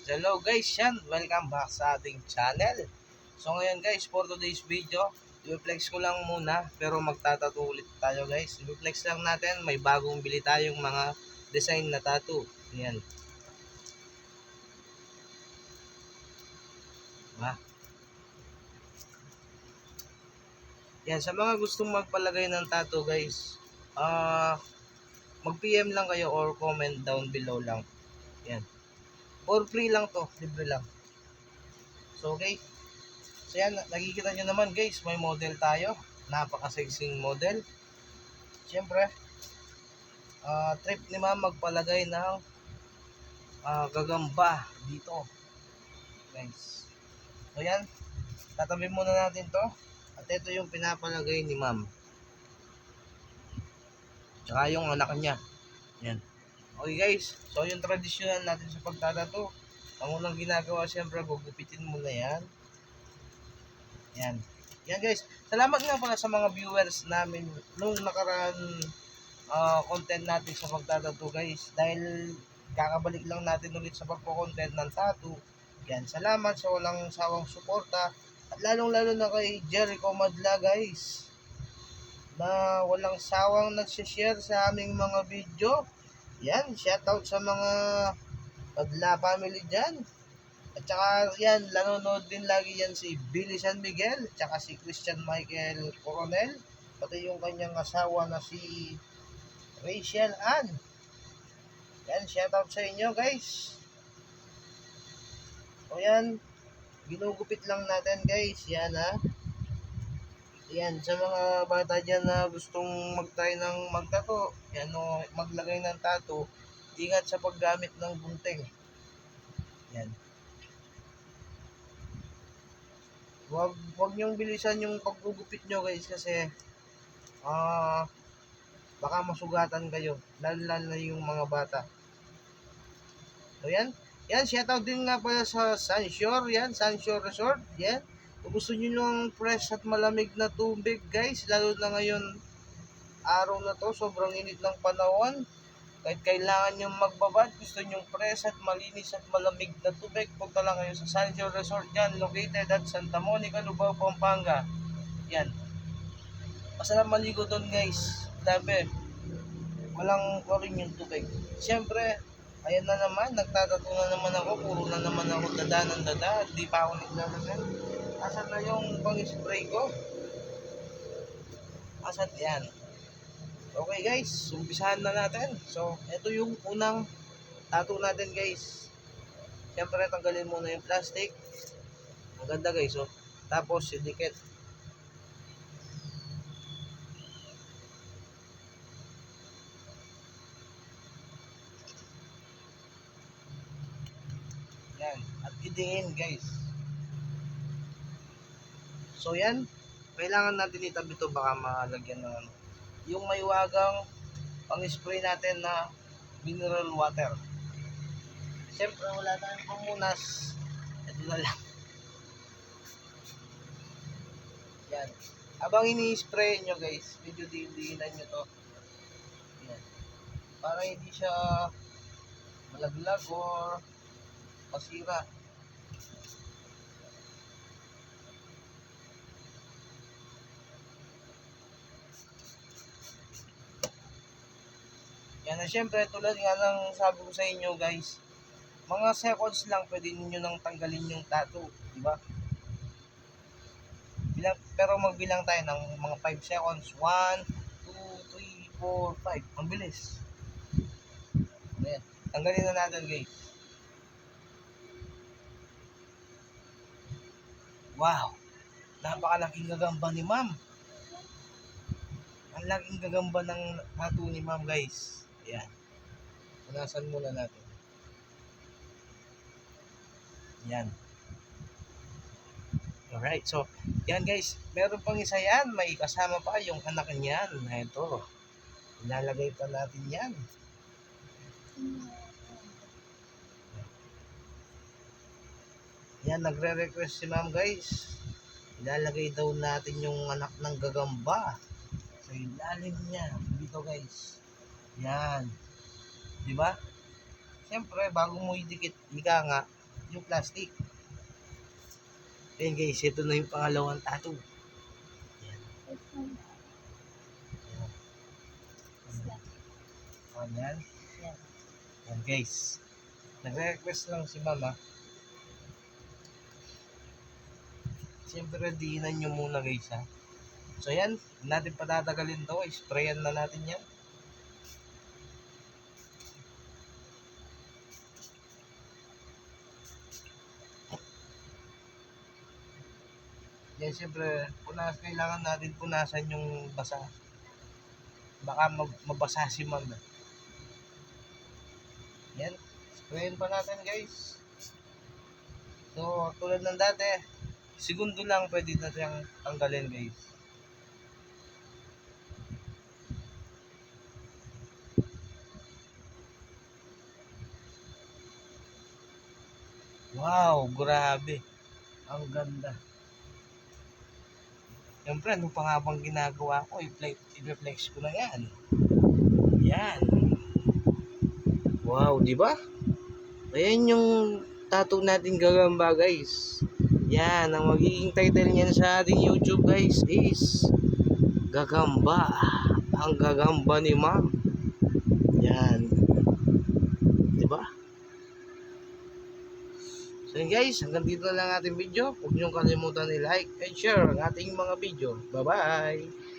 Alright, hello guys, yan. Welcome back sa ating channel. So ngayon guys, for today's video, i-flex ko lang muna, pero magtatattoo ulit tayo guys. I-flex lang natin, may bagong bili tayong mga design na tattoo. Yan. Diba? Yan, sa mga gustong magpalagay ng tattoo guys, mag-PM lang kayo or comment down below lang. Yan. For free lang to, libre lang. So okay. So yan, nakikita nyo naman guys, may model tayo. Napaka-sexing model. Siyempre, trip ni ma'am magpalagay ng gagamba dito. Guys. So yan, tatabi muna natin to. At ito yung pinapalagay ni ma'am. Tsaka yung anak niya. Yan. Okay guys, so yung traditional natin sa pagtatato. Ang unang ginagawa siyempre, gugupitin mo na yan. Yan. Yan guys. Salamat nga pala sa mga viewers namin nung nakaraan content natin sa pagtatato guys. Dahil kakabalik lang natin ulit sa pagpo-content ng tattoo. Yan. Salamat sa walang sawang suporta. At lalong-lalo na kay Jericho Madla guys. Na walang sawang nagsishare sa aming mga video. Yan. Shoutout sa mga Madla family dyan. At saka yan, nanonood din lagi yan si Billy San Miguel, at saka si Christian Michael Coronel, pati yung kanyang asawa na si Rachel Ann. Yan, shoutout sa inyo guys. O yan, ginugupit lang natin guys, yan ha. Yan, sa mga bata dyan na gustong mag-try ng magtato, yan o, maglagay ng tato, ingat sa paggamit ng gunting. Yan. Wag niyong bilisan yung paggugupit nyo guys kasi baka masugatan kayo, lalo na yung mga bata. So yan, shoutout din nga pala sa Sunshore, yan, Sunshore Resort, yan. Kung gusto nyo ng fresh at malamig na tubig guys, lalo na ngayon araw na to, sobrang init ng panahon. Kahit kailangan nyo magbabad, gusto nyo fresh at malinis at malamig na tubig, punta lang kayo sa Sunshore Resort yan, located at Santa Monica, Lubao, Pampanga. Yan. Masarap maligo doon guys. Sabi, walang chlorine yung tubig. Siyempre, ayan na naman, nagtatato na naman ako, puro na naman ako dada ng dada, di pa ako naglalagay. Asan na yung pang-spray ko? Asan yan? Okay guys, umpisahan na natin. So, ito yung unang tattoo natin guys. Siyempre, tanggalin muna yung plastic. Ang ganda guys, oh. Tapos, sidikit. Yan. At idingin guys. So, yan. Kailangan natin itabi ito baka malagyan ng ano. Yung may wagang pang-spray natin na mineral water. Siyempre, wala tayong pamunas. Ito na lang. Yan. Habang ini-spray nyo guys, medyo diinan nyo to. Yan. Para hindi siya malaglag or masira. Yan na siyempre, tulad nga ng sabi ko sa inyo guys, mga seconds lang pwede niyo nang tanggalin yung tattoo, di ba? Pero magbilang tayo ng mga 5 seconds. 1, 2, 3, 4, 5. Ang bilis. Ayan. Tanggalin na natin guys. Wow! Napakalaking gagamba ni ma'am. Ang laking gagamba ng tattoo ni ma'am guys. Ayan. Punasan muna natin. Yan. Alright, so, yan guys. Meron pang isa yan. May kasama pa yung anak niyan. Na ito. Ilalagay pa natin yan. Yan, nagre-request si ma'am guys. Ilalagay daw natin yung anak ng gagamba sa ilalim niya. Dito guys. Yan. Diba? Siyempre, bago mo idikit, ika nga, yung plastic. Ayan guys, ito na yung pangalawang tattoo. Ayan. Ayan. Ayan guys. Nagre-request lang si mama. Siyempre, diinan nyo muna guys ha. So yan, natin patatagalin to. Sprayan na natin yan. Yan siyempre, kailangan natin punasan yung basa. Baka mabasa si mama. Yan, sprayan pa natin guys. So, tulad ng dati, segundo lang pwede na siyang tanggalin guys. Wow, grabe. Ang ganda. Siyempre, ano pa nga bang ginagawa ko? I-reflex ko na yan. Yan. Wow, di ba? Ayan yung tattoo natin gagamba guys. Yan, ang magiging title niyan sa ating YouTube guys is Gagamba. Ang gagamba ni ma'am. Yan. Di ba? So yun guys, hanggang dito na lang ating video. Huwag niyong kalimutan i-like and share ang ating mga video. Bye-bye!